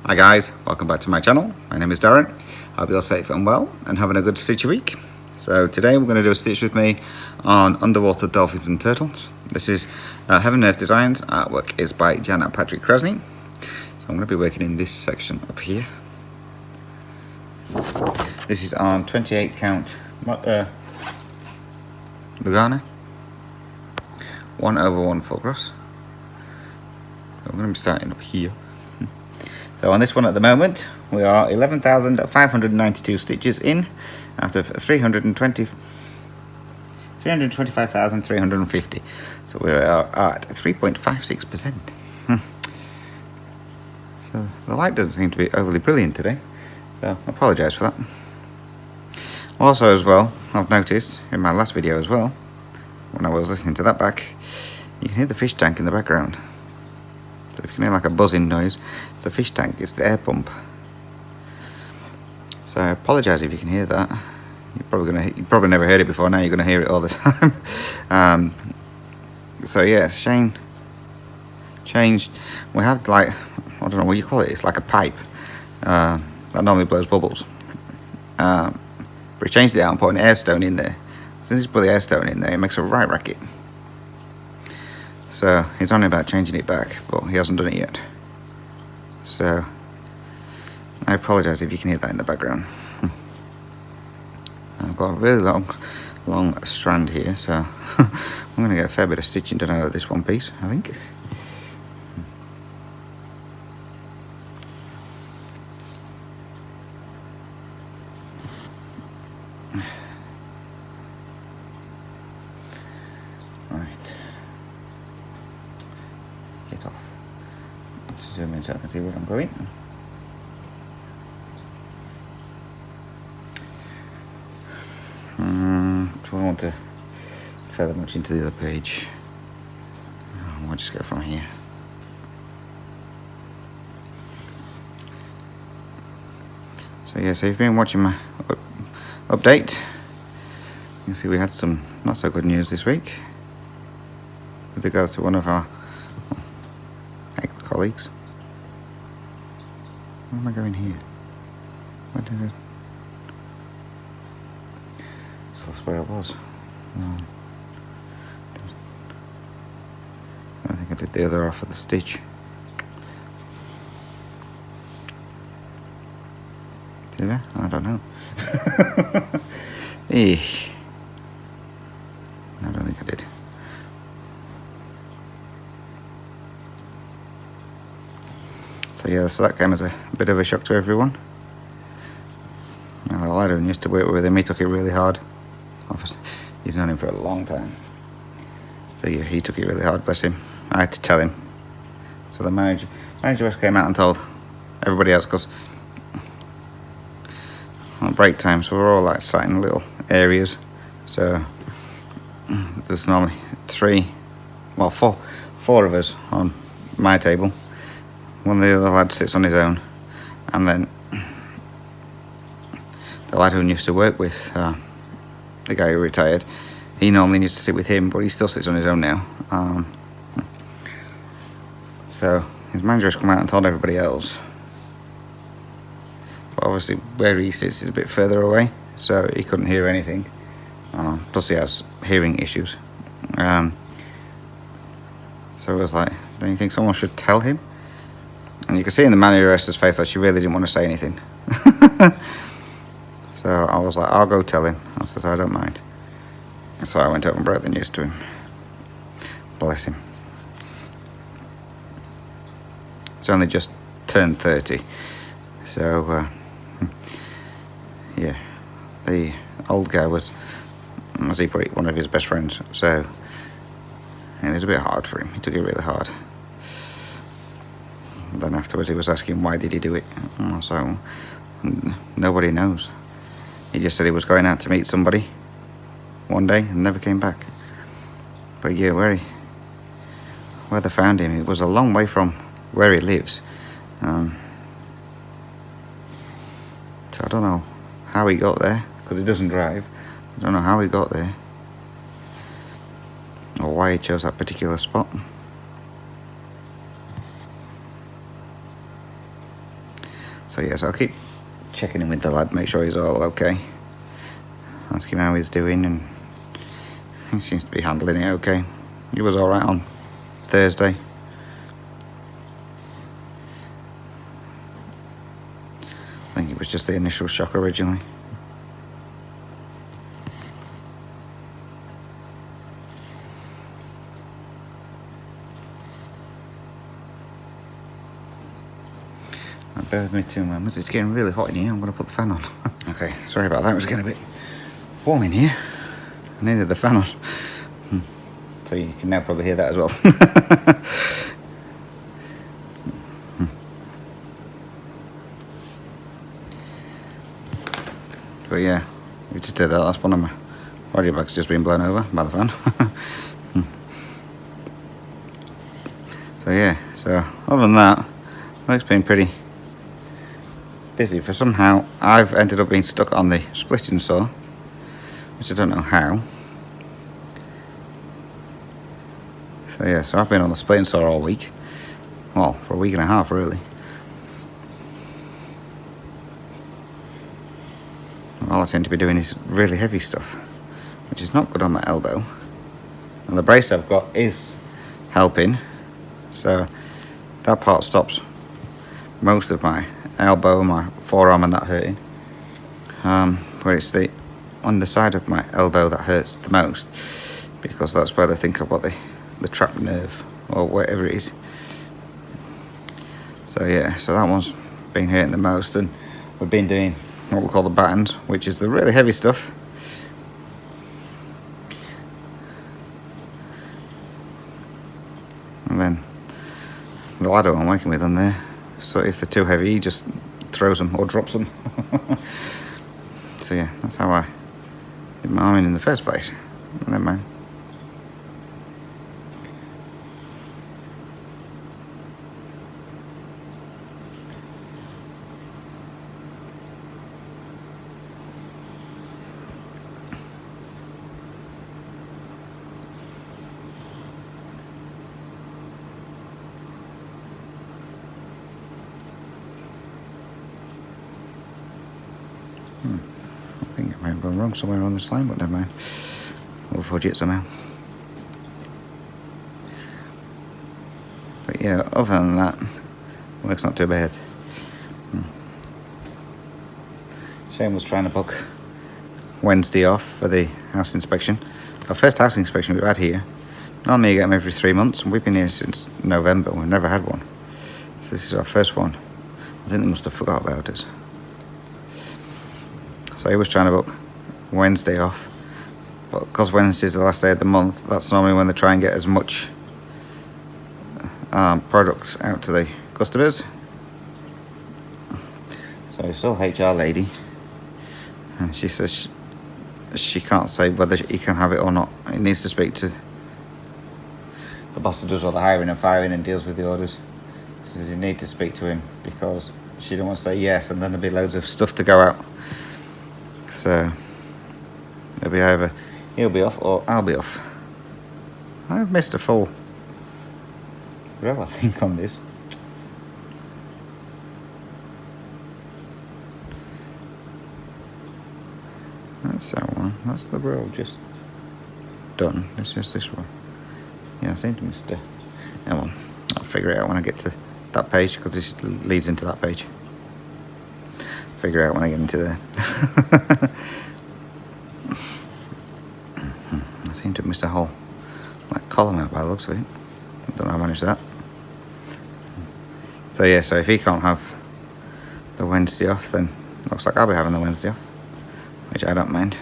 Hi guys, welcome back to my channel. My name is Darren. Hope you're safe and well and having a good stitchy week. So today we're going to do a stitch with me on underwater dolphins and turtles. This is Heaven and Earth Designs. Artwork is by Jan and Patrick Krasny. So I'm going to be working in this section up here. This is on 28 count Lugana, 1/1 full cross. So I'm going to be starting up here. So on this one at the moment, we are 11,592 stitches in out of 325,350. So we are at 3.56%. So the light doesn't seem to be overly brilliant today, so I apologise for that. Also as well, I've noticed in my last video as well, when I was listening to that back, you can hear the fish tank in the background. So if you can hear like a buzzing noise, it's the fish tank, it's the air pump. So I apologise if you can hear that. You probably never heard it before, now you're going to hear it all the time. So yeah, Shane changed. We have like, I don't know what you call it, it's like a pipe that normally blows bubbles. But he changed it out and put an air stone in there. Since he's put the air stone in there, it makes a right racket. So he's on about changing it back, but he hasn't done it yet. So I apologise if you can hear that in the background. I've got a really long strand here, so I'm going to get a fair bit of stitching done out of this one piece, I think. Right. Get off. Let's zoom in so I can see where I'm going. Do I want to feather much into the other page? I'll just go from here. So yeah, so you've been watching my update. You can see we had some not so good news this week with regards to one of our colleagues. Where am I going here? Where did it? So that's where I was. I think I did the other half of the stitch. Did I? I don't know. I don't think I did. So yeah, so that came as a bit of a shock to everyone. Well, I used to work with him, he took it really hard. Obviously, he's known him for a long time. So yeah, he took it really hard, bless him. I had to tell him. So the manager came out and told everybody else, because on break times we're all like sat in little areas. So there's normally four of us on my table. One of the other lads sits on his own, and then the lad who used to work with the guy who retired, he normally used to sit with him, but he still sits on his own now. So his manager has come out and told everybody else. But obviously where he sits is a bit further away, so he couldn't hear anything. Plus he has hearing issues. So it was like, don't you think someone should tell him? And you can see in the manageress's face that she really didn't want to say anything. So I was like, I'll go tell him. I said, I don't mind. So I went up and broke the news to him. Bless him. He's only just turned 30. So, yeah. The old guy was, as he put it, one of his best friends. So, it was a bit hard for him. He took it really hard. And then afterwards he was asking why did he do it. So, nobody knows. He just said he was going out to meet somebody one day and never came back. But yeah, where they found him, it was a long way from where he lives. So I don't know how he got there, because he doesn't drive. I don't know how he got there, or why he chose that particular spot. So yeah, so I'll keep checking in with the lad, make sure he's all okay. Ask him how he's doing, and he seems to be handling it okay. He was alright on Thursday. I think it was just the initial shock originally. Bear with me 2 moments, it's getting really hot in here, I'm going to put the fan on. Okay, sorry about that, it was getting a bit warm in here. I needed the fan on. So you can now probably hear that as well. But yeah, we just did that, that's one of my radio bags just been blown over by the fan. So yeah, so other than that, work's been pretty busy. For somehow I've ended up being stuck on the splitting saw, which I don't know how. So yeah, so I've been on the splitting saw all week. Well, for a week and a half really. All I seem to be doing is really heavy stuff, which is not good on my elbow. And the brace I've got is helping, so that part stops most of my elbow, my forearm and that hurting. Where it's on the side of my elbow that hurts the most, because that's where they think I've got the trapped nerve or whatever it is. So yeah, so that one's been hurting the most, and we've been doing what we call the battens, which is the really heavy stuff. And then the ladder I'm working with on there, so if they're too heavy he just throws them or drops them. So yeah, that's how I did my arming in the first place. Never mind. I think I might have gone wrong somewhere on this line, but never mind. We'll fudge it somehow. But yeah, other than that, work's not too bad. Shane was trying to book Wednesday off for the house inspection. Our first house inspection we've had here. Normally you get them every 3 months, and we've been here since November. We've never had one. So this is our first one. I think they must have forgot about us. So he was trying to book Wednesday off, but because Wednesday is the last day of the month, that's normally when they try and get as much products out to the customers. So he saw HR lady, and she says she can't say whether he can have it or not. He needs to speak to the boss who does all the hiring and firing and deals with the orders. She says you need to speak to him, because she don't want to say yes and then there'll be loads of stuff to go out. So it'll be either he'll be off or I'll be off. I've missed a full row, I think, on this. That's that one. That's the row just done. It's just this one. Yeah, I seem to miss that one. I'll figure it out when I get to that page, because this leads into that page. Figure it out when I get into there. I seem to have missed a whole column out by the looks of it. I don't know how I managed that. So yeah, so if he can't have the Wednesday off, then looks like I'll be having the Wednesday off, which I don't mind.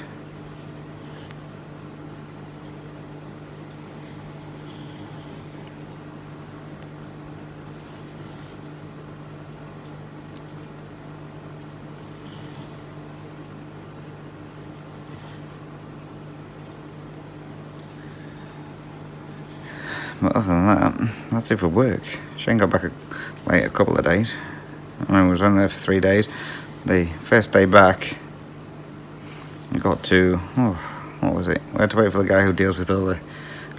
But other than that, that's it for work. Shane got back late a couple of days. I was only there for 3 days. The first day back, we got to, what was it? We had to wait for the guy who deals with all the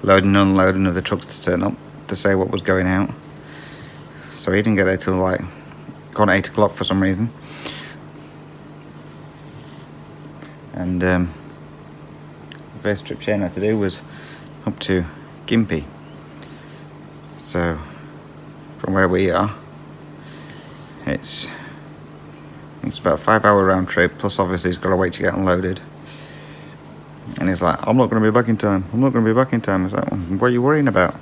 loading and unloading of the trucks to turn up to say what was going out. So he didn't get there till gone at 8 o'clock for some reason. And the first trip Shane had to do was up to Gympie. So from where we are, it's about a 5-hour round trip, plus obviously he's got to wait to get unloaded. And he's like, I'm not going to be back in time. I'm not going to be back in time. I was like, what are you worrying about?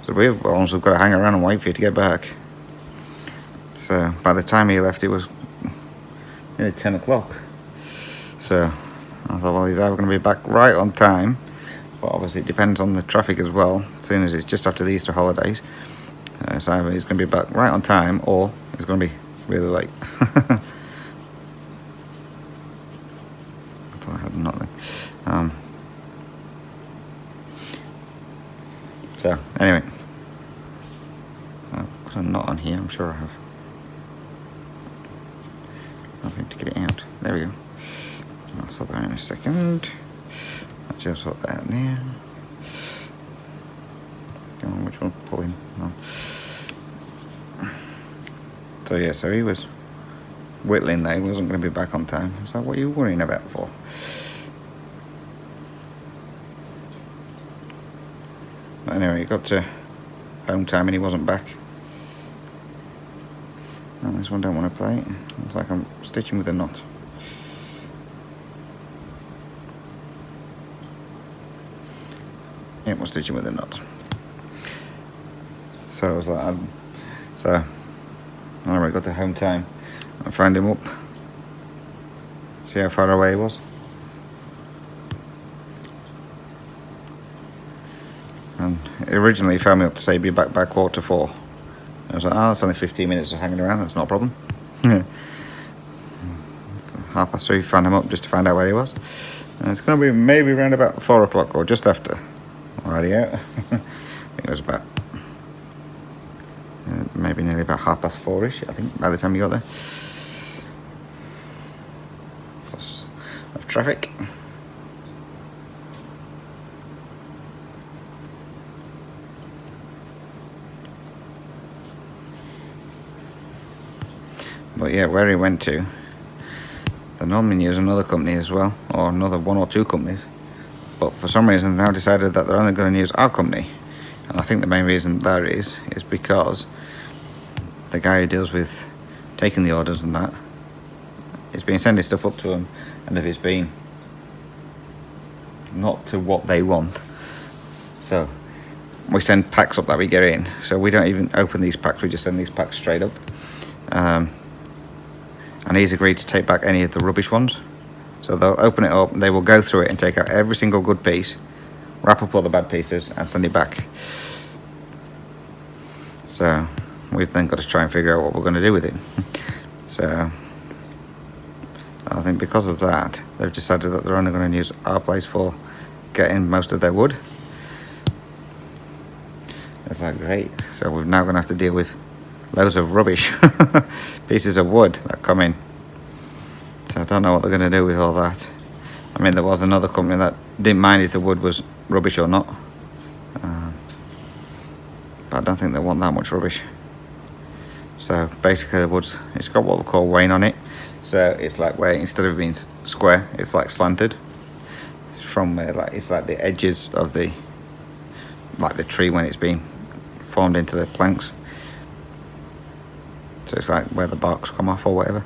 So we've got to hang around and wait for you to get back. So by the time he left, it was nearly 10 o'clock. So I thought, well, he's either going to be back right on time, but obviously it depends on the traffic as well, seeing as it's just after the Easter holidays. So either he's going to be back right on time, or he's going to be really late. I thought I had nothing. So anyway, I've got a knot on here, I'm sure I have. Nothing to get it out. There we go. I'll sort that in a second. Actually, I'll sort that out now. Go on, which one? Pull in. So yeah, so he was whittling there. He wasn't going to be back on time. So what are you worrying about for? But anyway, he got to home time and he wasn't back. No, this one don't want to play. It's like I'm stitching with a knot. It was stitching with a knot. So I was like, anyway, got to home time. I found him up. See how far away he was. And originally he found me up to say be back by 4:45. I was like, that's only 15 minutes of hanging around, that's not a problem. 3:30, found him up just to find out where he was. And it's going to be maybe around about 4 o'clock or just after. Already out. I think it was about, maybe nearly about 4:30ish, I think, by the time you got there. Plus of traffic. But yeah, where he went to, they normally use another company as well, or another 1 or 2 companies. But for some reason, they've now decided that they're only going to use our company. And I think the main reason that is because the guy who deals with taking the orders and that is been sending stuff up to them, and if it's been not to what they want, so we send packs up that we get in. So we don't even open these packs, we just send these packs straight up. And he's agreed to take back any of the rubbish ones. So they'll open it up, they will go through it and take out every single good piece, wrap up all the bad pieces and send it back. So we've then got to try and figure out what we're going to do with it. So I think because of that, they've decided that they're only going to use our place for getting most of their wood. It's like, great. So we're now going to have to deal with loads of rubbish pieces of wood that come in. So I don't know what they're going to do with all that. I mean, there was another company that didn't mind if the wood was rubbish or not. But I don't think they want that much rubbish. So basically the wood's, it's got what we call wane on it. So it's like where instead of being square, it's like slanted. From where like, it's like the edges of the, like the tree when it's been formed into the planks. So it's like where the barks come off or whatever.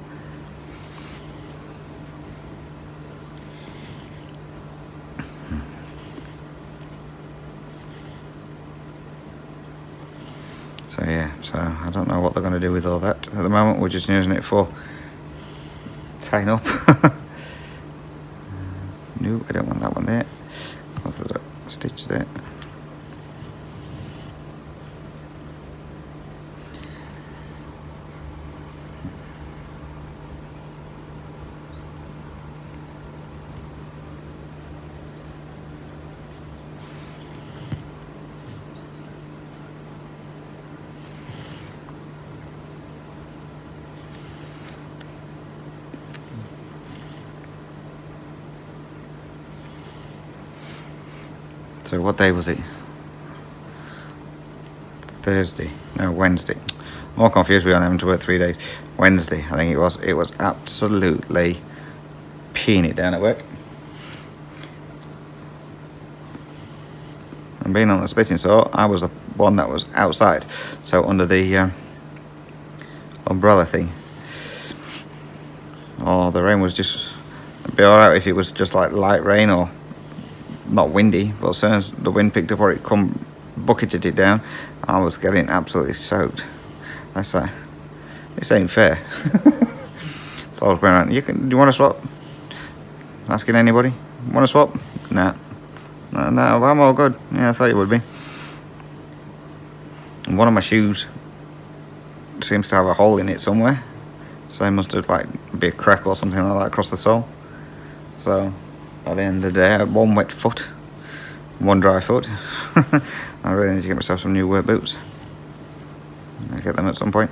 So yeah, so I don't know what they're going to do with all that. At the moment we're just using it for tying up. No, I don't want that one there. Because there's a stitch there. So what day was it? Thursday. No, Wednesday. More confused beyond having to work 3 days. Wednesday, I think it was. It was absolutely peeing it down at work. And being on the splitting saw, I was the one that was outside, so under the umbrella thing. Oh, the rain was just, it'd be alright if it was just like light rain or not windy, but as soon as the wind picked up or it bucketed it down, I was getting absolutely soaked. That's like, this ain't fair. So I was going around, do you want to swap? Asking anybody, want to swap? Nah. No, I'm all good. Yeah, I thought you would be. And one of my shoes seems to have a hole in it somewhere, so it must have like be a crack or something like that across the sole. So by the end of the day, I had one wet foot, one dry foot. I really need to get myself some new work boots. I'll get them at some point.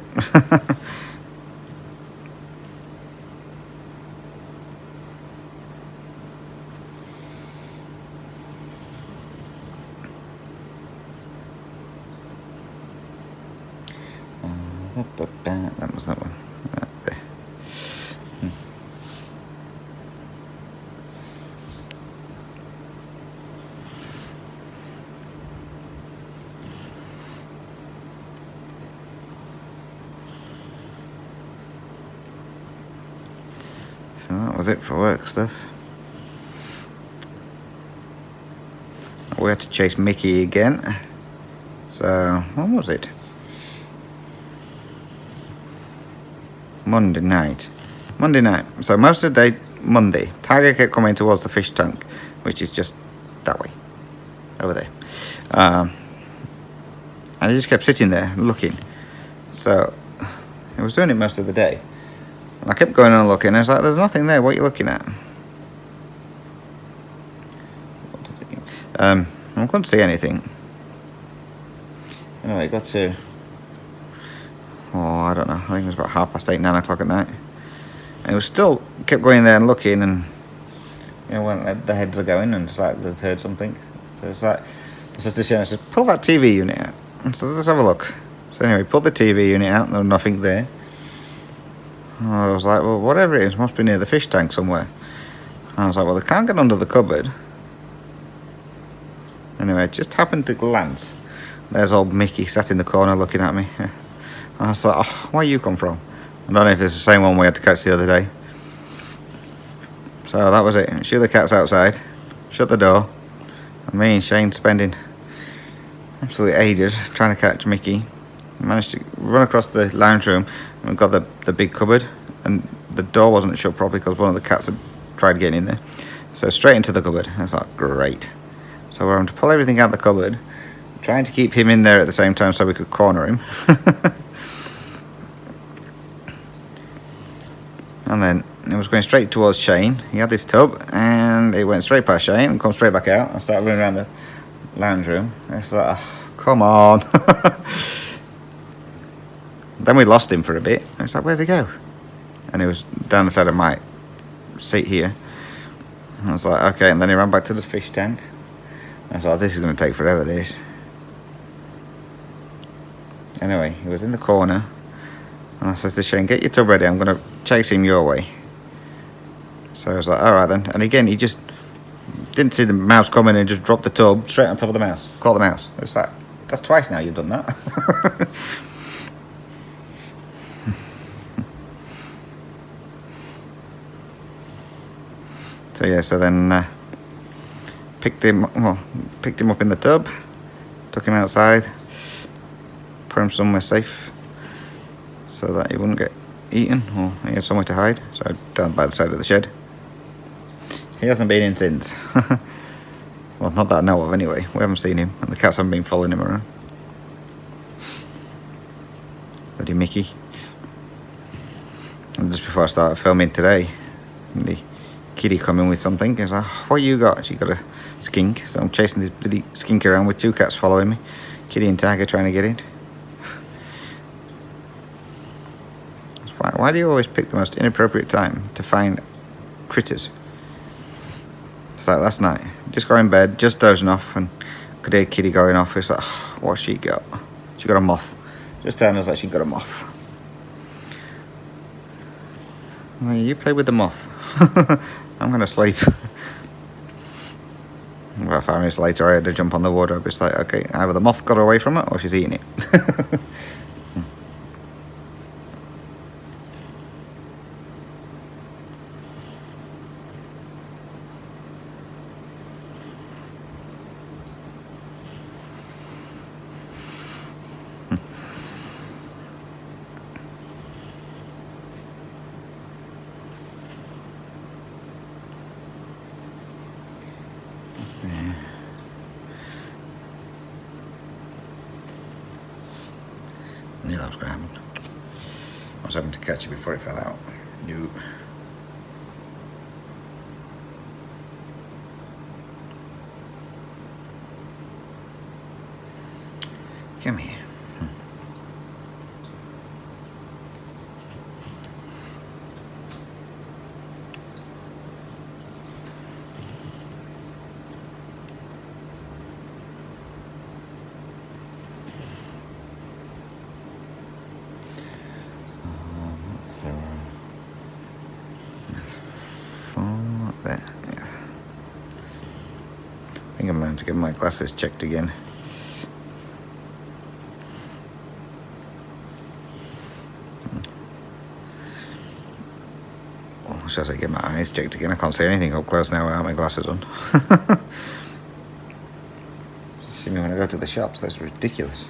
That was that one. There. So that was it for work stuff. We had to chase Mickey again. So, when was it? Monday night. So most of the day, Monday, Tiger kept coming towards the fish tank, which is just that way, over there. And he just kept sitting there looking. So he was doing it most of the day. And I kept going and looking, and I was like, there's nothing there, what are you looking at? I couldn't see anything. Anyway, got to, I don't know, I think it was about 8:30, 9 o'clock at night. And it was still, kept going there and looking, and when the heads are going, and it's like they've heard something. So it's like, I said to Shane, I said, pull that TV unit out. And so let's have a look. So anyway, pulled the TV unit out, and there was nothing there. And I was like, well, whatever it is, must be near the fish tank somewhere. And I was like, well, they can't get under the cupboard. Anyway, I just happened to glance. There's old Mickey sat in the corner looking at me. And I was like, oh, where you come from? I don't know if it's the same one we had to catch the other day. So that was it. Shoo the cats outside, shut the door, and me and Shane spending absolutely ages trying to catch Mickey. We managed to run across the lounge room, and we got the big cupboard, and the door wasn't shut properly because one of the cats had tried getting in there. So straight into the cupboard. I was like, great. So we're having to pull everything out of the cupboard, trying to keep him in there at the same time so we could corner him. And then it was going straight towards Shane. He had this tub, and it went straight past Shane and come straight back out and started running around the lounge room. It's like, oh, come on. Then we lost him for a bit. It's like, where'd he go? And he was down the side of my seat here. And I was like, okay. And then he ran back to the fish tank. I was like, this is going to take forever, this. Anyway, he was in the corner. And I said to Shane, get your tub ready, I'm going to chase him your way. So I was like, alright then. And again, he just didn't see the mouse coming and just dropped the tub straight on top of the mouse. Caught the mouse. It's like, that's twice now you've done that. So yeah, so then picked him up in the tub, took him outside, put him somewhere safe so that he wouldn't get eaten or he had somewhere to hide. So down by the side of the shed. He hasn't been in since. Well, not that I know of anyway. We haven't seen him, and the cats haven't been following him around. Bloody Mickey. And just before I started filming today, the kitty come in with something. He's like, what you got? She got a skink. So I'm chasing this bloody skink around with two cats following me. Kitty and Tiger trying to get in. Why do you always pick the most inappropriate time to find critters? It's like last night, just got in bed, just dozing off, and could hear Kitty going off. It's like, oh, what's she got? She got a moth. Just telling us that she got a moth. Well, you play with the moth. I'm gonna sleep. About 5 minutes later, I had to jump on the wardrobe. It's like, okay, either the moth got away from it or she's eating it. I knew that was going to happen. I was hoping to catch it before it fell out. No. Come here. What's the one? That's 4 there. Yeah. I think I'm going to get my glasses checked again. Or should I say get my eyes checked again? I can't see anything up close now without my glasses on. See me when I go to the shops, that's ridiculous.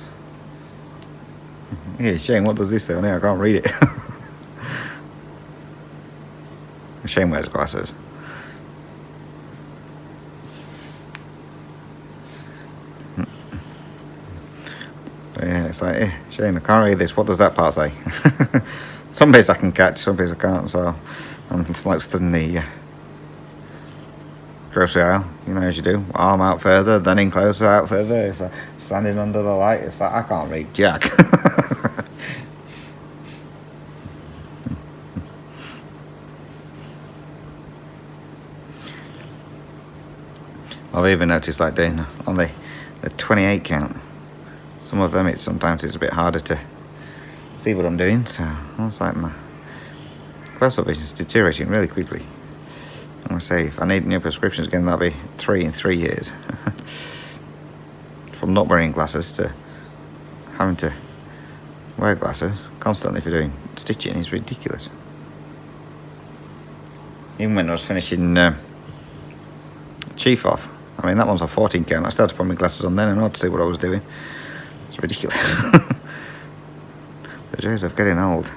Yeah, Shane, what does this say on here? I can't read it. Shane wears glasses. But yeah, it's like, Shane, I can't read this. What does that part say? Some bits I can catch, some bits I can't, so I'm just like stood in the grocery aisle, you know, as you do. Arm out further, then in closer, out further. It's like standing under the light. It's like, I can't read jack. I've even noticed, like doing on the 28 count, some of them sometimes it's a bit harder to see what I'm doing, so it's like my close-up vision is deteriorating really quickly. I'm going to say, if I need new prescriptions again, that'll be 3 in 3 years. From not wearing glasses to having to wear glasses constantly for doing stitching is ridiculous. Even when I was finishing Chief off, I mean, that one's a 14 count. I started putting my glasses on then and I had to see what I was doing. It's ridiculous. The joys of getting old.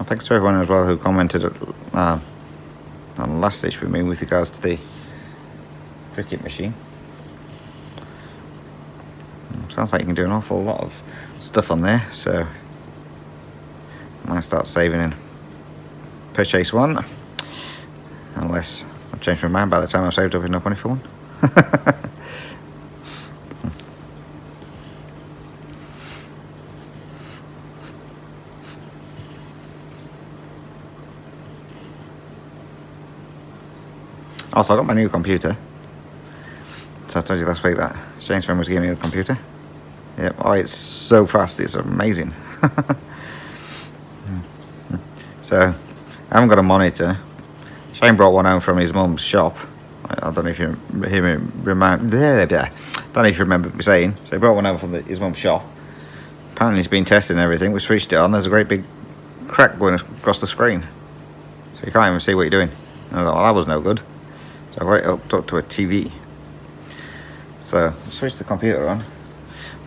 Thanks to everyone as well who commented on the last stitch with me with regards to the cricket machine. Sounds like you can do an awful lot of stuff on there, so I might start saving and purchase one, unless I've changed my mind by the time I've saved up enough money for one. Also, I got my new computer. So I told you last week that Shane's friend was giving me a computer. Yep. Oh, it's so fast. It's amazing. So I haven't got a monitor. Shane brought one home from his mum's shop. I don't know if you remember me saying. So he brought one home from his mum's shop. Apparently he's been testing everything. We switched it on. There's a great big crack going across the screen, so you can't even see what you're doing. And I thought, well, that was no good. So I got it hooked up to a TV. So I switched the computer on.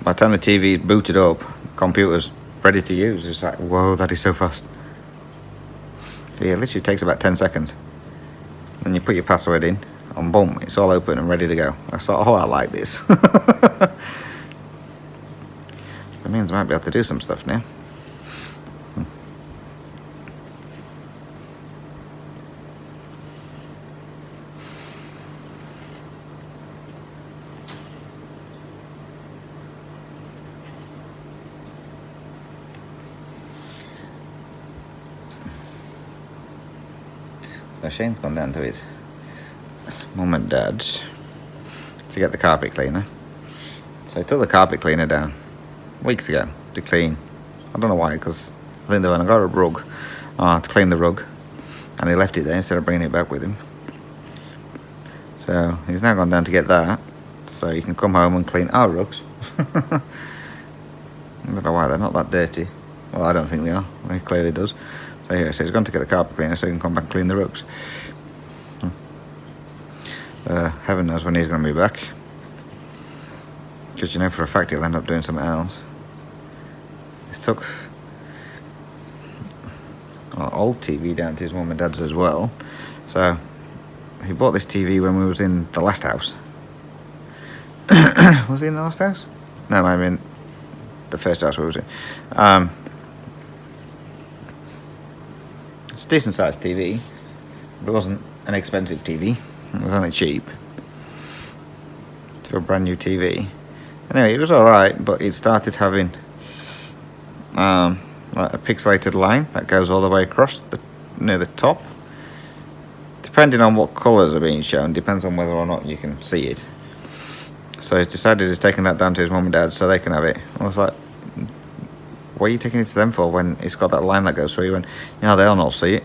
By the time the TV is booted up, the computer's ready to use. It's like, whoa, that is so fast. So yeah, it literally takes about 10 seconds. Then you put your password in, and boom, it's all open and ready to go. I thought, oh, I like this. That means I might be able to do some stuff now. So Shane's gone down to his mum and dad's to get the carpet cleaner. So he took the carpet cleaner down weeks ago to clean. I don't know why, because I think they went and got a rug to clean the rug, and he left it there instead of bringing it back with him. So he's now gone down to get that, so he can come home and clean our rugs. I don't know why they're not that dirty. Well, I don't think they are. He clearly does. So yeah, so he's gone to get the carpet cleaner so he can come back and clean the rugs. Heaven knows when he's going to be back, because you know for a fact he'll end up doing something else. He's took our old TV down to his mum and dad's as well. So he bought this TV when we was in the last house. Was he in the last house? No, I mean the first house we was in. It's a decent sized TV, but it wasn't an expensive TV. It was only cheap for a brand new TV. Anyway, it was alright, but it started having like a pixelated line that goes all the way across near the top. Depending on what colours are being shown, depends on whether or not you can see it. So he's decided he's taking that down to his mum and dad so they can have it. I was like, what are you taking it to them for when it's got that line that goes through? He went, yeah, they'll not see it.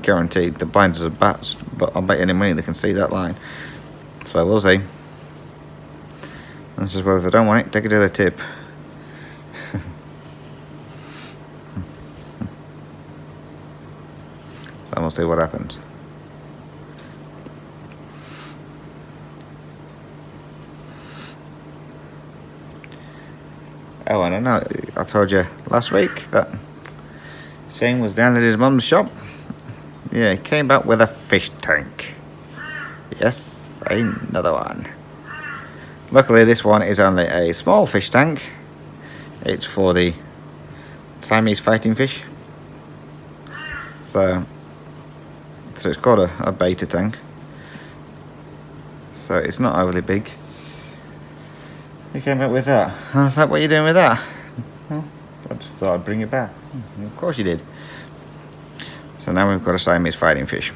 Guaranteed, the blinders are bats, but I'll bet you any money they can see that line. So we'll see. And says, well, if they don't want it, take it to the tip. So we'll see what happens. Oh, and I know, I told you last week that Shane was down at his mum's shop. Yeah, he came back with a fish tank. Yes, another one. Luckily, this one is only a small fish tank. It's for the Siamese fighting fish. So it's called a beta tank. So it's not overly big. He came back with that. I was like, what are you doing with that? Well, I just thought I'd bring it back. Of course you did. So now we've got a Siamese fighting fish.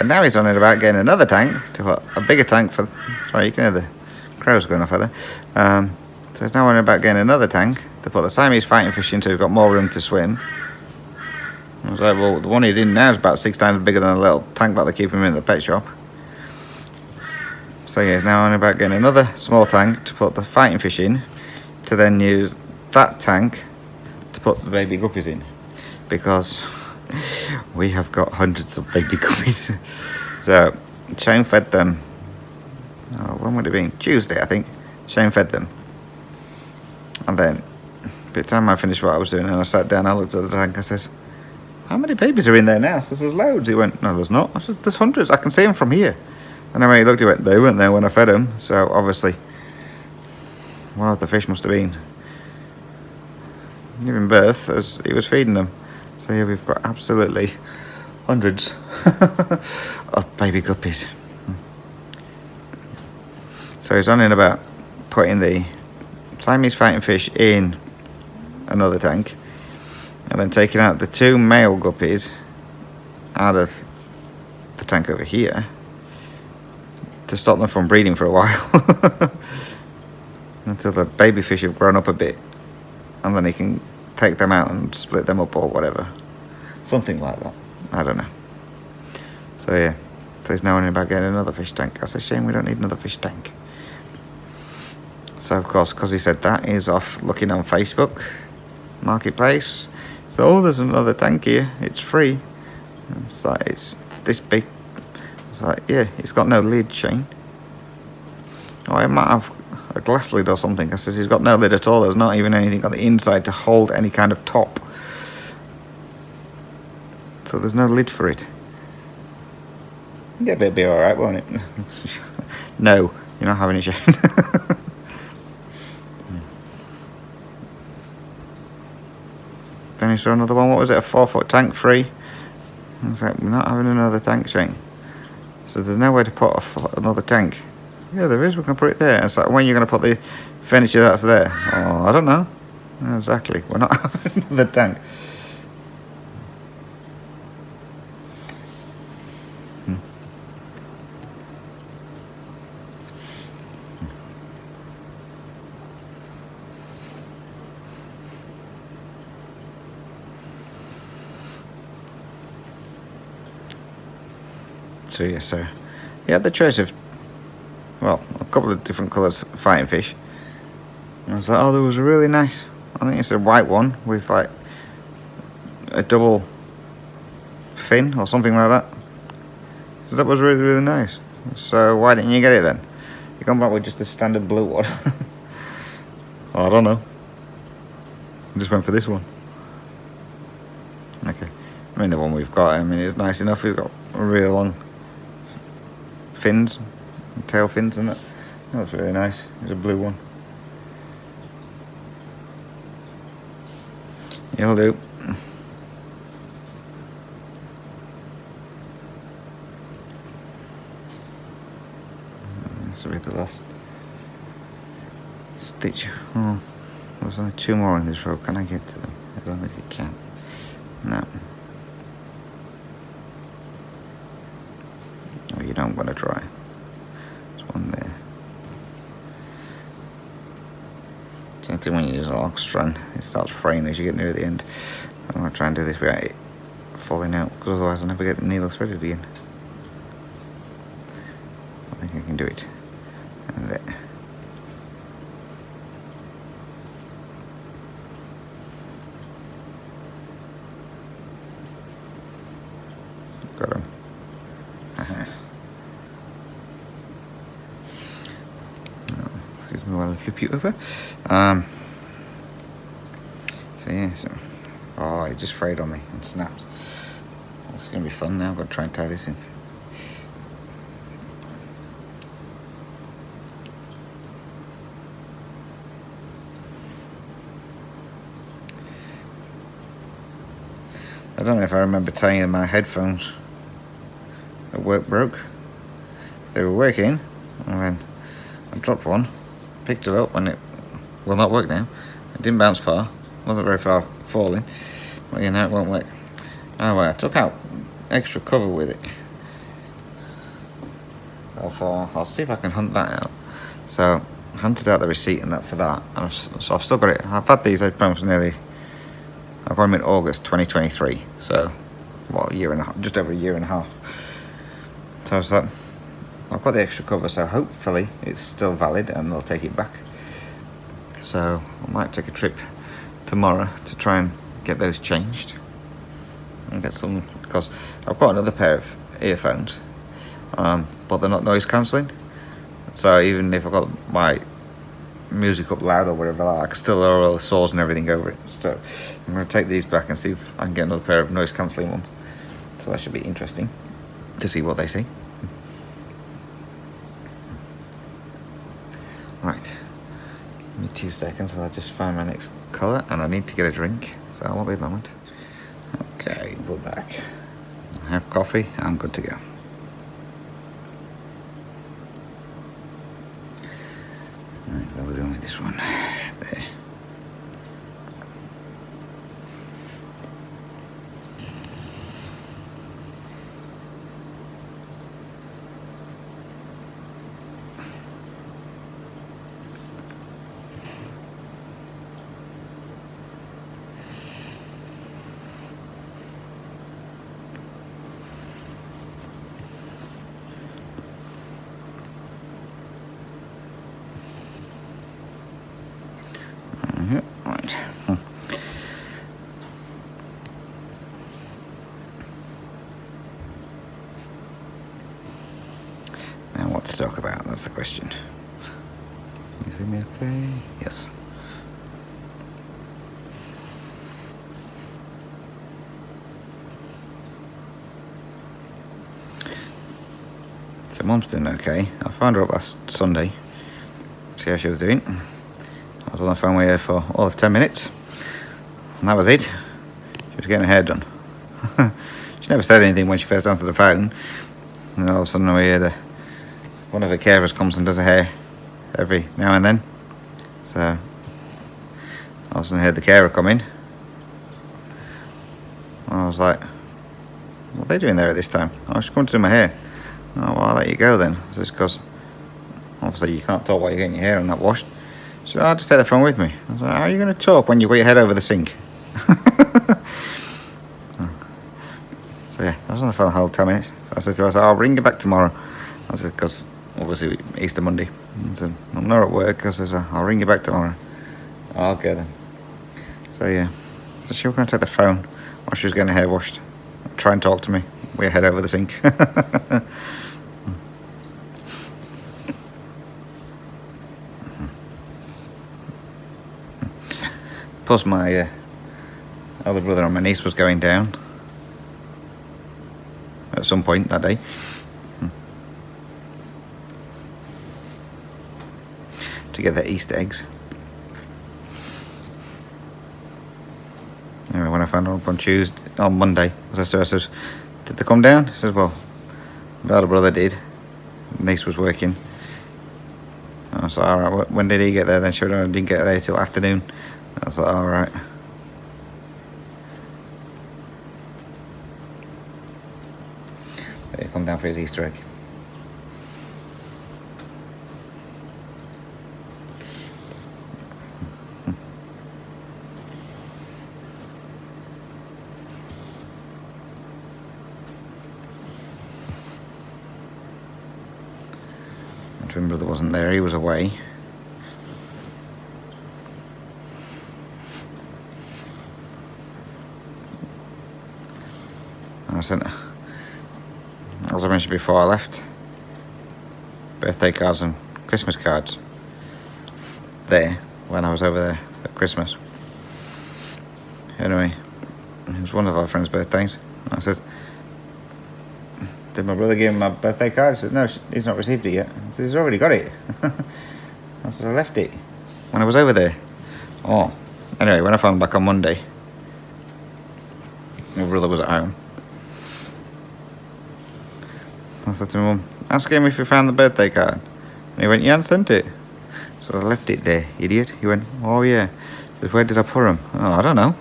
And now he's on it about getting another tank, to put a bigger tank for... Sorry, you can hear the crows going off there. So he's now on about getting another tank to put the Siamese fighting fish into. He's got more room to swim. I was like, well, the one he's in now is about 6 times bigger than the little tank that they keep him in the pet shop. So yeah, he's now on about getting another small tank to put the fighting fish in, to then use that tank to put the baby guppies in, because we have got hundreds of baby guppies. So Shane fed them, when would it be? Tuesday, I think. Shane fed them, and then by the time I finished what I was doing and I sat down, I looked at the tank, I says, how many babies are in there now? I says, there's loads. He went, no, there's not. I said, there's hundreds, I can see them from here. And then when he looked, he went, they weren't there when I fed them. So obviously one of the fish must have been giving birth as he was feeding them. So yeah, we've got absolutely hundreds of baby guppies. So he's on in about putting the Siamese fighting fish in another tank, and then taking out the 2 male guppies out of the tank over here to stop them from breeding for a while until the baby fish have grown up a bit, and then he can take them out and split them up or whatever, something like that. I don't know. So yeah, so he's now only about getting another fish tank. That's a shame, we don't need another fish tank. So of course, because he said that, he's off looking on Facebook Marketplace. So, oh, there's another tank here, it's free. And it's like, it's this big. It's like, yeah, it's got no lid, Shane. Oh, it might have a glass lid or something. I said, he's got no lid at all. There's not even anything on the inside to hold any kind of top. So there's no lid for it. Yeah, but it'll be alright, won't it? No, you're not having it, Shane. Then he saw another one. What was it? A 4-foot tank free. I was like, we're not having another tank, Shane. So there's nowhere to put another tank. Yeah, there is. We can put it there. It's like, when are you going to put the furniture that's there? Oh, I don't know. Exactly. We're not having another tank. So yeah, he had the choice of, well, a couple of different colours fighting fish. And I was like, oh, there was a really nice, I think it's a white one with like a double fin or something like that. So that was really, really nice. So why didn't you get it then? You come back with just a standard blue one. I don't know. I just went for this one. Okay. I mean, the one we've got, I mean, it's nice enough. We've got real long fins, tail fins and that. That's really nice. It's a blue one. You'll do. This will be the last stitch. Oh, there's only 2 more on this row. Can I get to them? I don't think I can. No. Oh, you don't want to dry. There's one there. Same thing when you use a long strand, it starts fraying as you get near the end. I'm going to try and do this without it falling out, because otherwise I'll never get the needle threaded again. I think I can do it. And there. Got him. Excuse me while I flip you over. So yeah, oh, it just frayed on me and snapped. It's gonna be fun now. I've got to try and tie this in. I don't know if I remember telling you my headphones at work broke. They were working, and then I dropped one, picked it up, and it will not work now. It didn't bounce far, wasn't very far falling, but you know, it won't work. Anyway, I took out extra cover with it. I thought, I'll see if I can hunt that out. So, I hunted out the receipt and that for that, and so I've still got it. I've had these headphones for nearly, I got them in August 2023, so, well, a year and a half, just over a year and a half. So I was like, I've got the extra cover, so hopefully it's still valid and they'll take it back. So I might take a trip tomorrow to try and get those changed and get some, because I've got another pair of earphones, but they're not noise cancelling. So even if I've got my music up loud or whatever, I can still hear all the saws and everything over it. So I'm going to take these back and see if I can get another pair of noise cancelling ones. So that should be interesting to see what they say. Right, give me 2 seconds while I just find my next colour, and I need to get a drink, so I won't be a moment. Okay, we're back. I have coffee, I'm good to go. Right, what are we doing with this one? There. Right. Now what to talk about, that's the question. You see me okay? Yes. So Mum's doing okay. I found her up last Sunday, see how she was doing. I was on the phone with her for all of 10 minutes, and that was it. She was getting her hair done. She never said anything when she first answered the phone, and then all of a sudden we heard one of her carers comes and does her hair every now and then. So all of a sudden I heard the carer come in, and I was like, what are they doing there at this time? Oh, she's coming to do my hair. Oh, well, I'll let you go then. Just because obviously you can't talk while you're getting your hair and that washed. So I'll just take the phone with me. I was like, how are you going to talk when you've got your head over the sink? So yeah, I was on the phone for the whole 10 minutes. I said to her, I'll ring you back tomorrow. I said, because obviously Easter Monday. I said, I'm not at work. I said, I'll ring you back tomorrow. Okay then. So yeah, so she was going to take the phone while she was getting her hair washed. Try and talk to me. We're head over the sink. Plus my other brother and my niece was going down at some point that day. To get their Easter eggs. Anyway, when I found out on Monday, I said, did they come down? He says, well, my other brother did. Niece was working. I was like, alright, when did he get there then? She went, I didn't get there till afternoon. I was like, alright. He come down for his Easter egg. My twin brother wasn't there, he was away. And I sent, as I mentioned before, I left birthday cards and Christmas cards there when I was over there at Christmas. Anyway, it was one of our friends' birthdays. I said, did my brother give him my birthday card? He said, no, he's not received it yet. I said, he's already got it. I said, I left it when I was over there. Oh, anyway, when I found him back on Monday, my brother was at home. I said to my mum, ask him if he found the birthday card. And he went, yeah, I sent it. So I left it there, idiot. He went, oh yeah. I said, where did I put him? Oh, I don't know.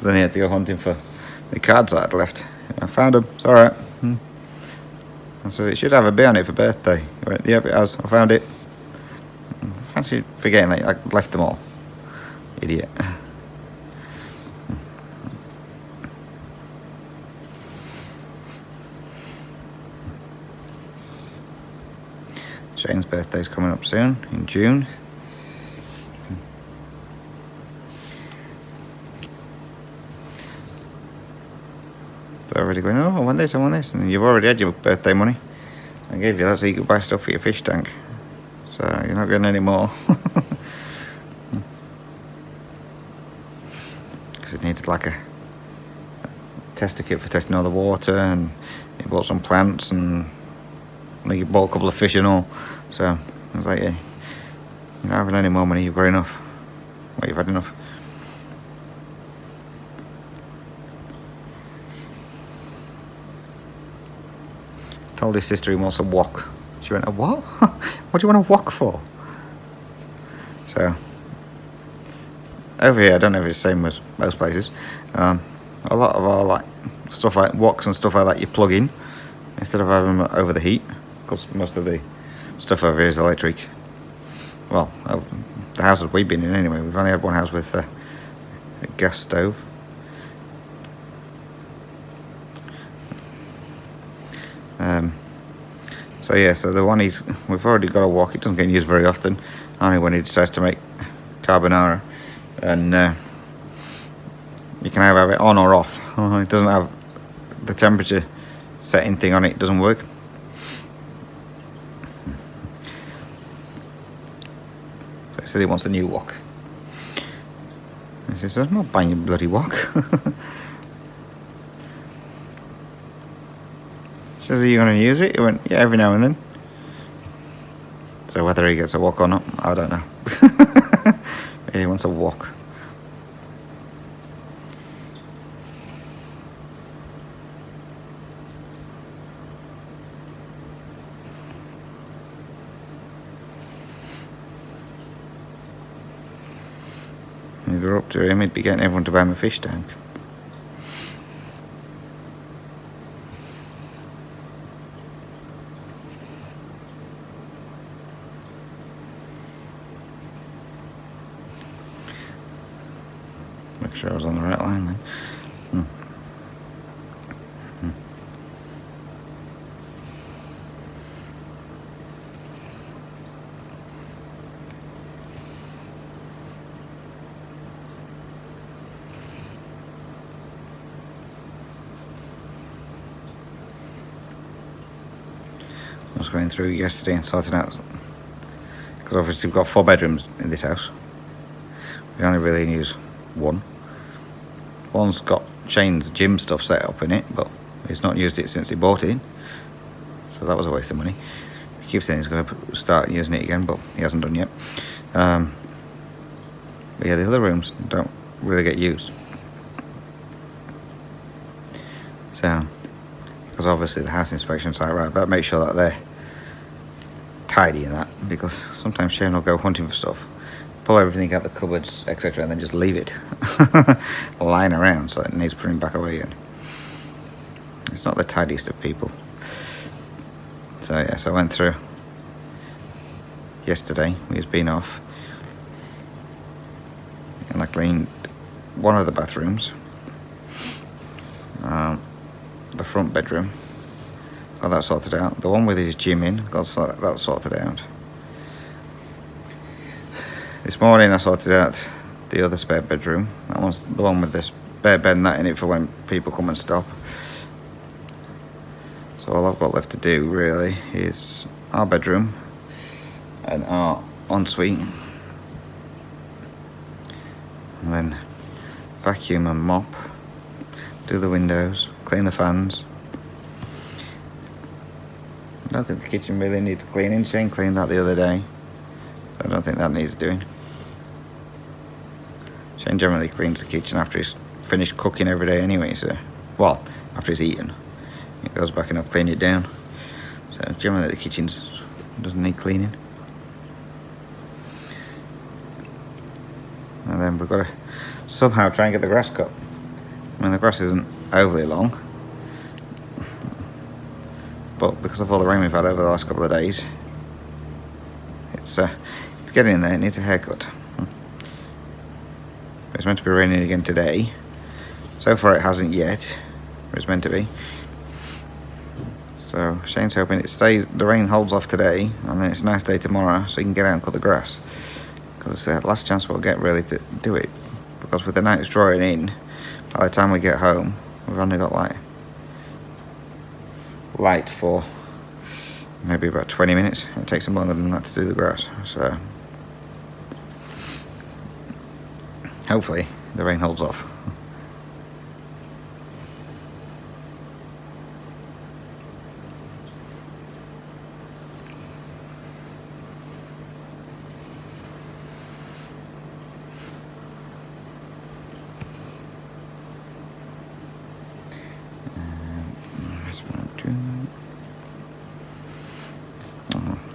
Then he had to go hunting for the cards I had left. I found them, it's alright. I said, it should have a bit on it for birthday. He went, yep, it has, I found it. I fancy forgetting that I left them all. Idiot. Shane's birthday's coming up soon, in June. They're already going, oh, I want this. And you've already had your birthday money. I gave you that so you could buy stuff for your fish tank. So you're not getting any more. Because it needed like a tester kit for testing all the water, and you bought some plants, and you bought a couple of fish and all. So I was like, yeah, you're not having any more money, you've got enough. Well, you've had enough. Told his sister he wants a wok. She went, a what? What do you want a wok for? So over here, I don't know if it's the same as most places. A lot of our like stuff like woks and stuff like that you plug in instead of having them over the heat, because most of the stuff over here is electric. Well, the houses we've been in anyway, we've only had one house with a gas stove. So yeah, so the one we've already got a wok. It doesn't get used very often, only when he decides to make carbonara, and you can either have it on or off. It doesn't have the temperature setting thing on it. It doesn't work. So he said he wants a new wok. He says, I'm not buying a bloody wok. Says, are you going to use it? He went, yeah, every now and then. So whether he gets a wok or not, I don't know. He wants a wok. If you're up to him, he'd be getting everyone to buy him a fish tank. Make sure I was on the right line then. was going through yesterday and sorting out, because obviously we've got 4 bedrooms in this house. We only really use one. One's got Shane's gym stuff set up in it, but he's not used it since he bought it, so that was a waste of money. He keeps saying he's going to start using it again, but he hasn't done yet. But yeah, the other rooms don't really get used. So, because obviously the house inspection's like, right, better make sure that they're tidy and that, because sometimes Shane will go hunting for stuff, pull everything out the cupboards, etc., and then just leave it lying around, so it needs putting back away again. It's not the tidiest of people. So yeah, so I went through yesterday, we've been off, and I cleaned one of the bathrooms, the front bedroom, got that sorted out. The one with his gym in, got that sorted out. This morning I sorted out the other spare bedroom. That one's the one with this spare bed and that in it for when people come and stop. So all I've got left to do really is our bedroom and our ensuite, and then vacuum and mop, do the windows, clean the fans. I don't think the kitchen really needs cleaning. Shane cleaned that the other day, so I don't think that needs doing. Shane generally cleans the kitchen after he's finished cooking every day anyway, so, well, after he's eaten. He goes back and he'll clean it down. So generally the kitchen doesn't need cleaning. And then we've got to somehow try and get the grass cut. I mean, the grass isn't overly long, but because of all the rain we've had over the last couple of days, it's getting in there. It needs a haircut. It's meant to be raining again today. So far it hasn't yet, but it's meant to be. So Shane's hoping the rain holds off today, and then it's a nice day tomorrow, so he can get out and cut the grass. Because it's the last chance we'll get really to do it. Because with the nights drawing in, by the time we get home, we've only got light for maybe about 20 minutes. It takes them longer than that to do the grass. So hopefully the rain holds off.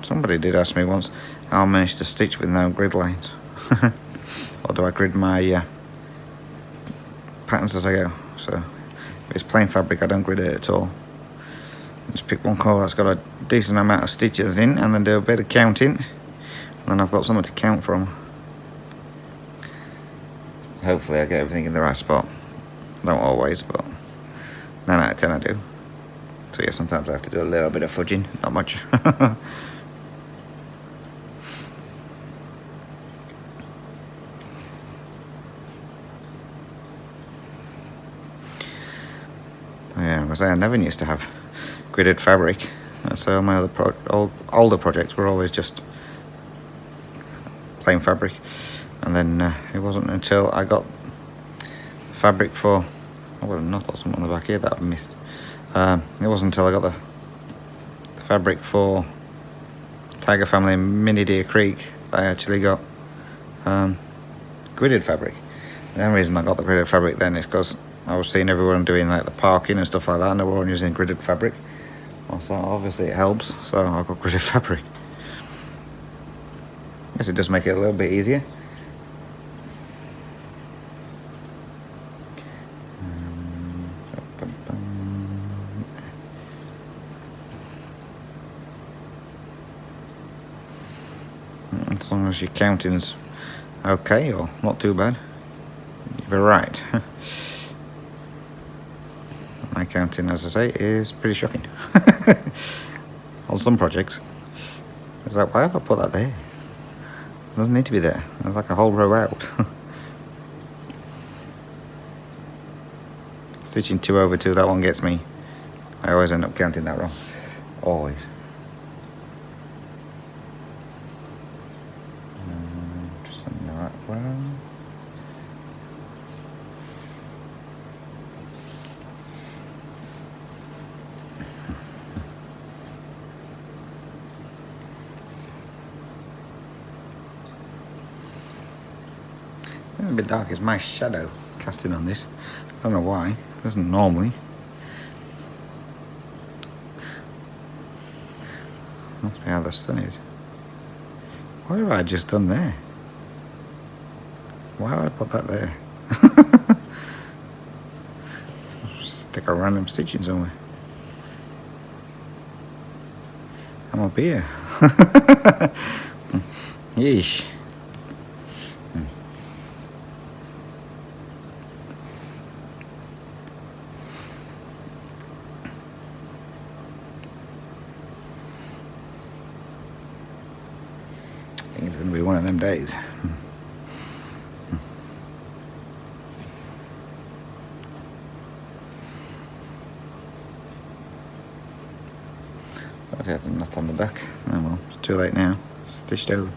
Somebody did ask me once how I managed to stitch with no grid lines. Or do I grid my patterns as I go? So if it's plain fabric, I don't grid it at all. Just pick one colour that's got a decent amount of stitches in, and then do a bit of counting, and then I've got something to count from. Hopefully I get everything in the right spot. I don't always, but 9 out of 10 I do. So yeah, sometimes I have to do a little bit of fudging, not much. Yeah, because I never used to have gridded fabric. So my other older projects were always just plain fabric. And then it wasn't until I got fabric for, I would have not got something on the back here that I've missed. It wasn't until I got the fabric for Tiger Family Mini Deer Creek that I actually got gridded fabric. The only reason I got the gridded fabric then is because I was seeing everyone doing like the parking and stuff like that, and they were all using gridded fabric. So obviously it helps, so I got gridded fabric. Guess it does make it a little bit easier. As long as your counting's okay or not too bad, you're right. My counting, as I say, is pretty shocking. On some projects. It's like, why have I put that there? It doesn't need to be there. There's like a whole row out. Stitching 2 over 2, that one gets me. I always end up counting that wrong. Always. a bit dark. It's my shadow casting on this. I don't know why. It doesn't normally. Must be how the sun is. What have I just done there? Why have I put that there? Stick a random stitch in somewhere. I'm up here. Yeesh. I think it's going to be one of them days. I had a knot on the back. Oh well, it's too late now. Stitched over.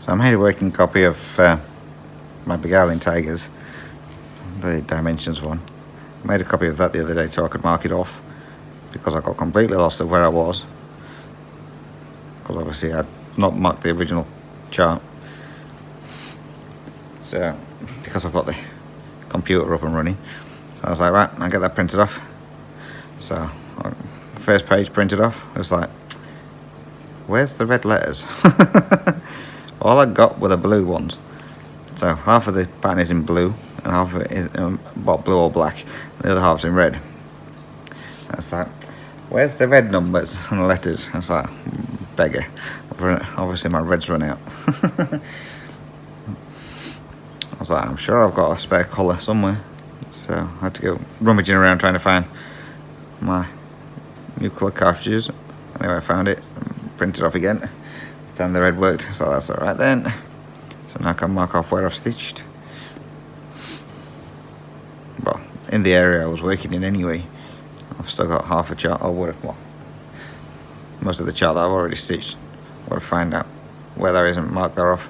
So I made a working copy of my beguiling tigers, the dimensions one. I made a copy of that the other day so I could mark it off, because I got completely lost of where I was, because obviously I had not marked the original chart. So because I've got the computer up and running, so I was like, right, I'll get that printed off. So first page printed off, I was like, where's the red letters? All I got were the blue ones. So half of the pattern is in blue and half of it is blue or black, and the other half's in red. That's like, where's the red numbers and the letters? I was like, beggar. Obviously my red's run out. I was like, I'm sure I've got a spare colour somewhere. So I had to go rummaging around trying to find my new colour cartridges. Anyway, I found it, printed off again. This time the red worked, so that's alright then. So now I can mark off where I've stitched. Well, in the area I was working in anyway. I've still got half a chart, well, most of the chart that I've already stitched. I've got to find out where there isn't, mark that off.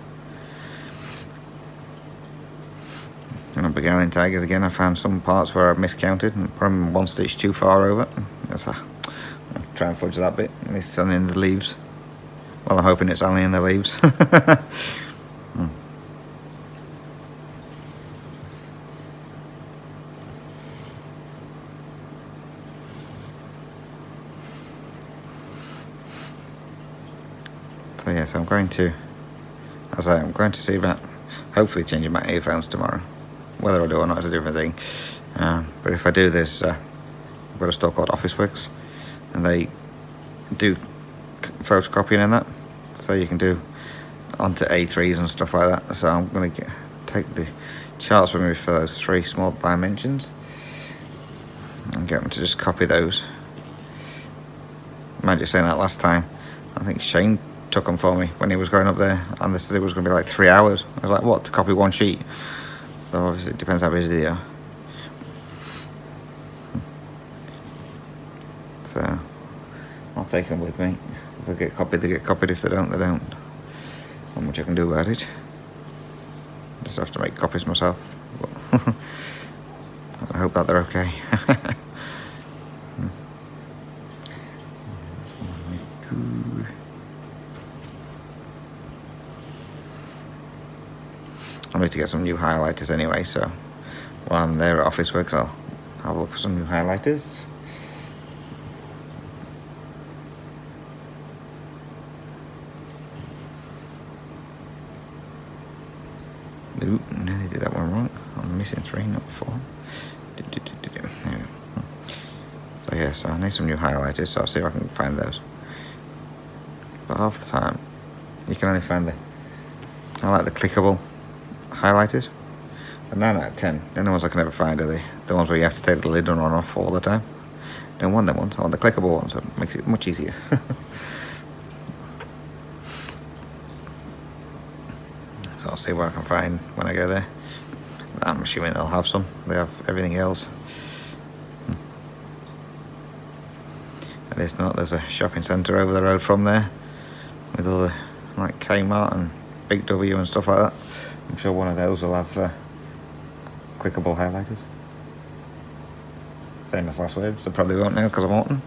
And on beguiling tigers again, I found some parts where I've miscounted and put them one stitch too far over. I'll try and fudge that bit. It's only in the leaves. Well, I'm hoping it's only in the leaves. So yes, I'm going to see about hopefully changing my earphones tomorrow. Whether I do or not is a different thing. But if I do, I've got a store called Officeworks, and they do photocopying and that, so you can do onto A3s and stuff like that. So I'm going to take the charts removed for those 3 small dimensions and get them to just copy those. I might just saying that last time, I think Shane took them for me when he was going up there, and they said it was going to be like 3 hours. I was like, what, to copy one sheet? So obviously it depends how busy they are. So I'll take them with me. If they get copied, they get copied. If they don't, they don't. Not much I can do about it. Just have to make copies myself. But I hope that they're okay. I need to get some new highlighters anyway, so while I'm there at Officeworks, I'll have a look for some new highlighters. Ooh, nearly did that one wrong. I'm missing 3, not 4. So yeah, so I need some new highlighters, so I'll see if I can find those. But half the time, you can only find I like the clickable highlighters. But 9 out of 10, the only ones I can ever find are the ones where you have to take the lid on and off all the time. Don't want them ones, or the clickable ones, that makes it much easier. So I'll see what I can find when I go there. I'm assuming they'll have some. They have everything else. And if not, there's a shopping centre over the road from there with all the like Kmart and big W and stuff like that. I'm sure one of those will have clickable highlighters. Famous last words. I probably won't now because I'm Orton.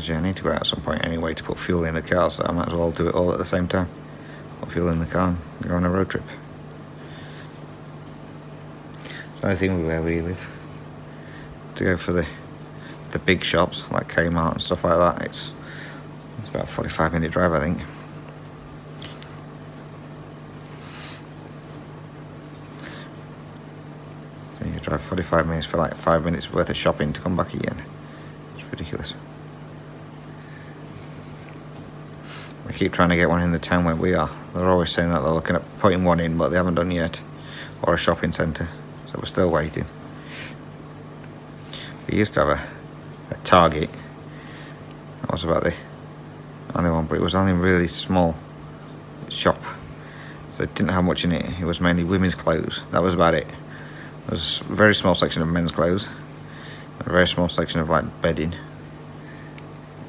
Yeah, I need to go out at some point anyway to put fuel in the car, so I might as well do it all at the same time. Put fuel in the car and go on a road trip. The only thing where we live, to go for the big shops like Kmart and stuff like that, it's about a 45-minute drive, I think. So you drive 45 minutes for like 5 minutes worth of shopping to come back again. It's ridiculous. They keep trying to get one in the town where we are. They're always saying that they're looking at putting one in, but they haven't done yet. Or a shopping centre. So we're still waiting. We used to have a Target. That was about the only one, but it was only a really small shop. So it didn't have much in it. It was mainly women's clothes. That was about it. There was a very small section of men's clothes. A very small section of like bedding.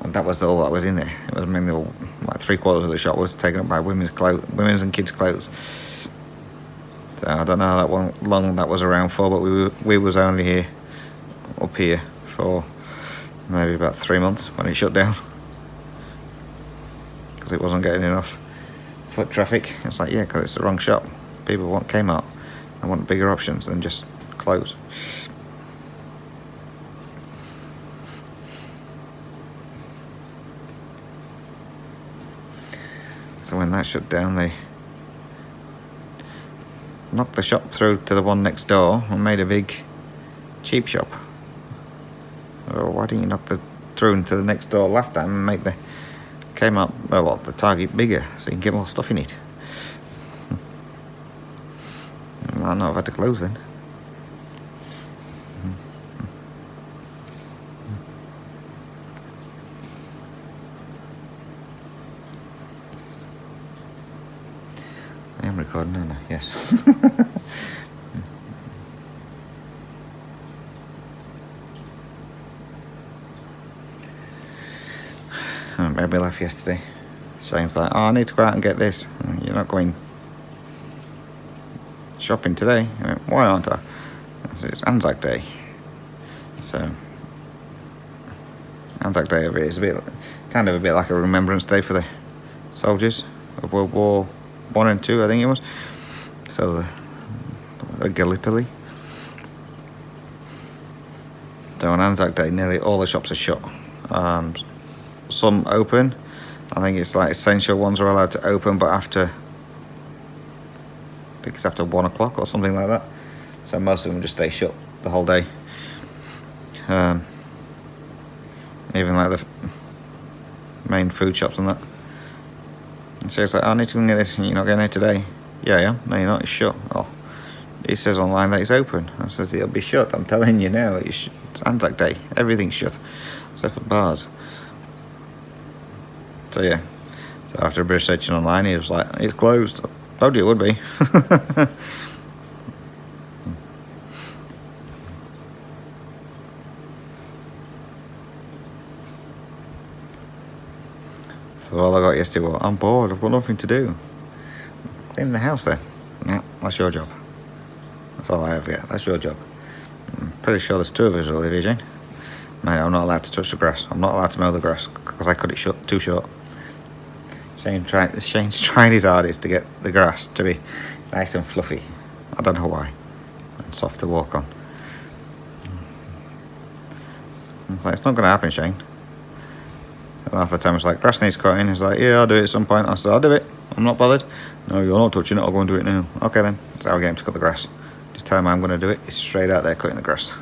And that was all that was in there. It was mainly all, like 3/4 of the shop was taken up by women's and kids' clothes. So I don't know how long that was around for, but we was only here, up here, for maybe about 3 months when it shut down. Because it wasn't getting enough foot traffic. It's like, yeah, because it's the wrong shop. People want Kmart. They want bigger options than just clothes. So when that shut down, they knocked the shop through to the one next door and made a big cheap shop. Or why didn't you knock the through into the next door last time and make the Kmart, the Target bigger so you can get more stuff in it? I might not have had to close then. I am recording, aren't I? Yes. I made me laugh yesterday. Shane's like, I need to go out and get this. You're not going shopping today? I went, why aren't I? It's Anzac Day. So, Anzac Day over here is a bit like a remembrance day for the soldiers of World War I and II, I think it was. So the Gallipoli. So on Anzac Day, nearly all the shops are shut. Some open. I think it's like essential ones are allowed to open, but after 1 o'clock or something like that. So most of them just stay shut the whole day. Even like the main food shops and that. So it's like, I need to go and get this. You're not getting it today? Yeah. No, you're not. It's shut. Oh, it says online that it's open. I says it'll be shut. I'm telling you now. It's Anzac Day. Everything's shut, except for bars. So yeah. So after a bit of searching online, he was like, it's closed. I told you it would be. So all I got yesterday was, I'm bored, I've got nothing to do. Clean the house then. Yeah, that's your job. That's all I have yet, that's your job. I'm pretty sure there's 2 of us who live here, Jane. Mate, I'm not allowed to touch the grass. I'm not allowed to mow the grass because I cut it too short. Shane's trying his hardest to get the grass to be nice and fluffy. I don't know why. And soft to walk on. It's like, it's not going to happen, Shane. And half the time it's like, grass needs cutting. He's like, yeah, I'll do it at some point. I said, I'll do it. I'm not bothered. No, you're not touching it. I'll go and do it now. Okay then. That's how I get him to cut the grass. Just tell him I'm going to do it. He's straight out there cutting the grass.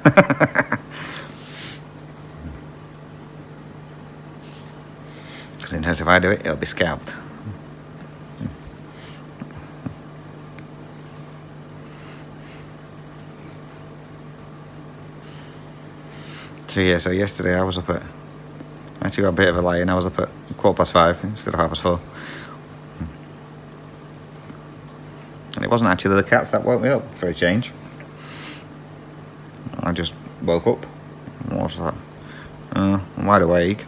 Because in terms if I do it, it'll be scalped. So yesterday I was up at, I actually got a bit of a lie-in. I was up at 5:15 instead of 4:30. And it wasn't actually the cats that woke me up for a change. I just woke up. What's that? I'm wide awake.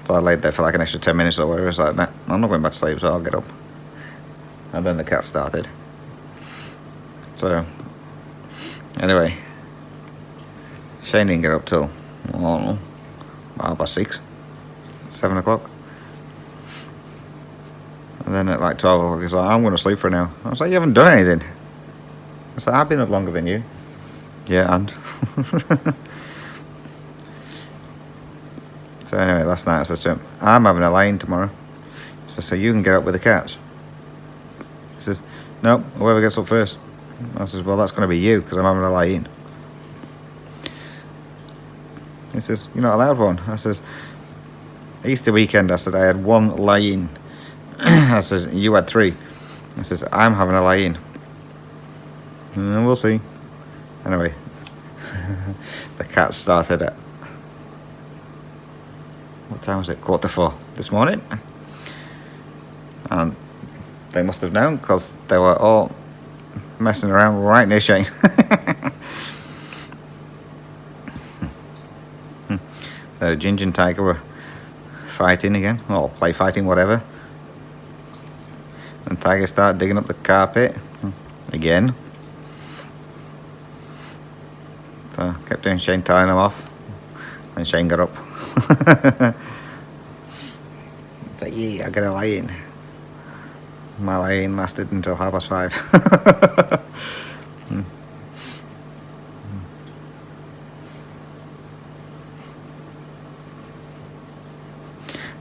So I laid there for like an extra 10 minutes or whatever. It's like, nah, I'm not going back to sleep, so I'll get up. And then the cat started. So, anyway, Shane didn't get up till, I don't know, about 6, 7 o'clock. And then at like 12 o'clock, he's like, I'm going to sleep for now. I was like, you haven't done anything. I was like, I've been up longer than you. Yeah, and? So anyway, last night I said to him, I'm having a lie-in tomorrow. He says, so you can get up with the cats. He says, no, whoever gets up first. I says, well, that's going to be you, because I'm having a lie-in. He says, you're not allowed one. I says, Easter weekend, I said, I had 1 lie-in. I says, you had 3. I says, I'm having a lie-in. We'll see. Anyway, the cat started at, what time was it? 3:45 this morning. And they must have known, because they were all messing around right near Shane. So Ginger and Tiger were fighting again, or play fighting, whatever. And Tiger started digging up the carpet again. So I kept doing Shane tying him off. And Shane got up. It's like, yeah, I got a lie-in. My lie-in lasted until 5:30.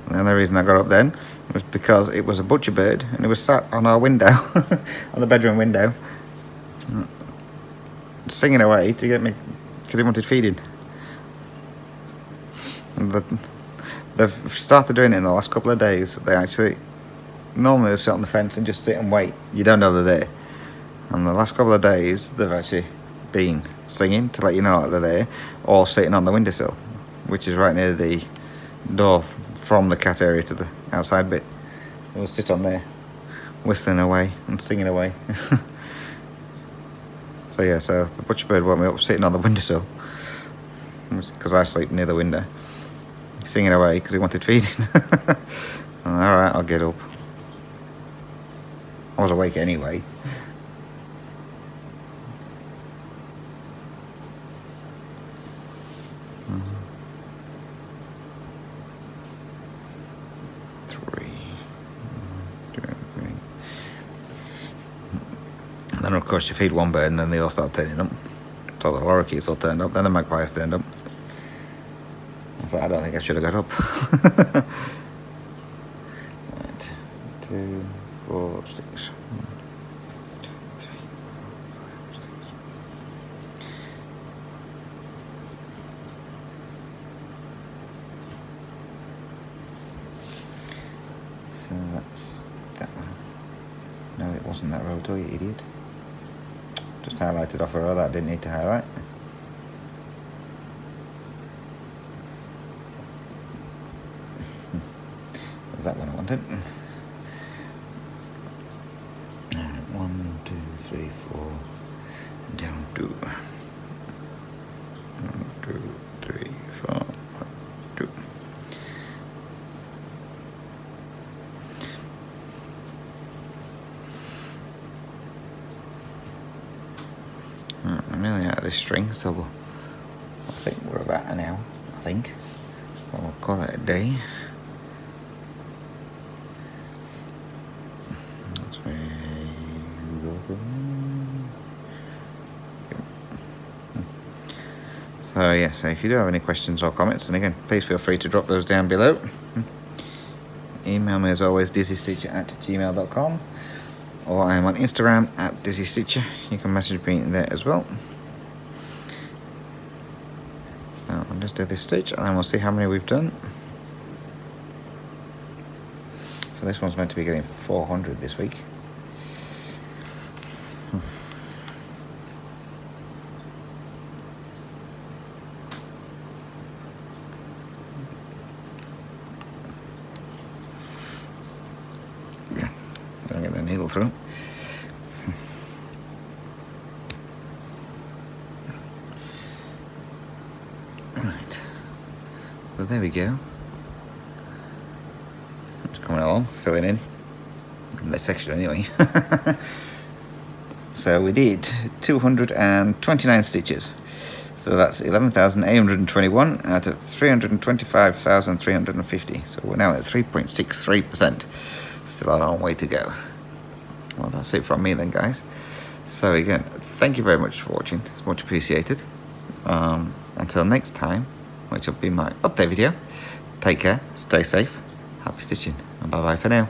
And the only reason I got up then was because it was a butcher bird and it was sat on our window, on the bedroom window, singing away to get me, because he wanted feeding. And they've started doing it in the last couple of days. They actually, normally they sit on the fence and just sit and wait. You don't know they're there. And the last couple of days, they've actually been singing to let you know that they're there, or sitting on the windowsill, which is right near the door from the cat area to the outside bit. We'll sit on there, whistling away and singing away. So yeah, so the butcher bird woke me up sitting on the windowsill, because I sleep near the window, singing away because he wanted feeding. Alright, I'll get up. I was awake anyway. And then of course you feed one bird and then they all start turning up. So the lorikeets all turned up, then the magpies turned up. I thought, I don't think I should have got up. Right. 2, 4, 6. 1, 2, 3, 4, 5, 6. So that's that one. No, it wasn't that row, you idiot. Just highlighted off a row that I didn't need to highlight. Was that one I wanted? Alright, 1, 2, 3, 4. Down 2. 1, 2, 3, 4. 1, 2. I'm nearly out of this string, so I think we're about an hour, I think. So we'll call it a day. That's where you go. So yeah, so if you do have any questions or comments, and again, please feel free to drop those down below. Email me as always, dizzystitcher@gmail.com. Or I am on Instagram @dizzystitcher. You can message me there as well. So I'll just do this stitch and then we'll see how many we've done. So this one's meant to be getting 400 this week. Yeah, gonna get the needle through. So there we go. It's coming along, filling in this section anyway. So we did 229 stitches. So that's 11,821 out of 325,350. So we're now at 3.63%. Still a long way to go. Well, that's it from me then, guys. So again, thank you very much for watching. It's much appreciated. Until next time, which will be my update video. Take care, stay safe, happy stitching, and bye bye for now.